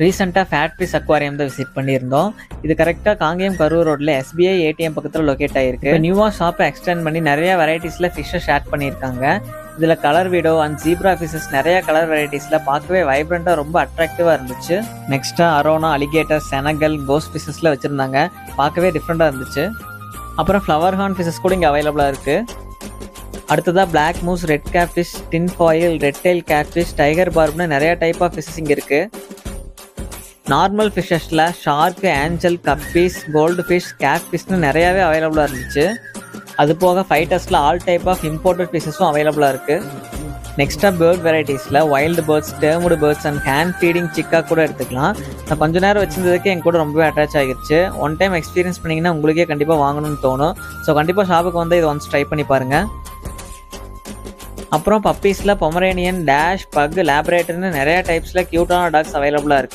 ரீசெண்டாக factories aquarium தான் visit பண்ணியிருந்தோம். இது கரெக்டாக காங்கேயம் கரூர் ரோட்டில் SBI ATM பக்கத்தில் லொக்கேட் ஆகிருக்கு. நியூவாக ஷாப்பை எக்ஸ்டெண்ட் பண்ணி நிறைய வெரைட்டிஸில் ஃபிஷ்ஷை ஷேர் பண்ணியிருக்காங்க. இதில் கலர் வீடோ அண்ட் ஜீப்ரா ஃபிஷஸ் நிறைய கலர் வெரைட்டிஸில் பார்க்கவே வைப்ரண்ட்டாக ரொம்ப அட்ராக்டிவாக இருந்துச்சு. நெக்ஸ்ட்டாக அரோனா, அலிகேட்டர், செனகல், கோஸ்ட் ஃபிஷஸில் வச்சுருந்தாங்க. பார்க்கவே டிஃப்ரெண்ட்டாக இருந்துச்சு. அப்புறம் ஃப்ளவர் ஹார்ன் ஃபிஷஸ் கூட இங்கே அவைலபிளாக இருக்குது. அடுத்ததாக black moor, red cap fish, tin foil, red tail cat fish, tiger பார்ப்னு நிறைய டைப் ஆஃப் ஃபிஷஸ் இங்கே இருக்குது. நார்மல் ஃபிஷ்ஷஸில் shark, angel, guppies, gold fish, cat ஃபிஷ்னு நிறையாவே அவைலபிளாக இருந்துச்சு. அது போக ஃபைட்டர்ஸில் ஆல் டைப் ஆஃப் இம்போர்ட்டட் ஃபிஷஸும் அவைலபிளாக இருக்குது. நெக்ஸ்ட்டாக பேர்ட் வெரைட்டிஸில் wild birds, tamed birds and hand feeding சிக்கா கூட எடுத்துக்கலாம். நான் கொஞ்ச நேரம் வச்சிருந்ததுக்கு என் கூட ரொம்பவே அட்டாச் ஆகிடுச்சு. ஒன் டைம் எக்ஸ்பீரியன்ஸ் பண்ணிங்கன்னா உங்களுக்கே கண்டிப்பாக வாங்கணும்னு தோணும். ஸோ கண்டிப்பாக ஷாப்புக்கு வந்து இது ஒன்ஸ் ட்ரை பண்ணி பாருங்கள். அப்புறம் பப்பீஸில் பொமரேனியன், டேஷ், பக், லேப்ரேட்டர்னு நிறைய டைப்ஸில் க்யூட்டான டாக்ஸ் அவைலபிளாக இருக்குது.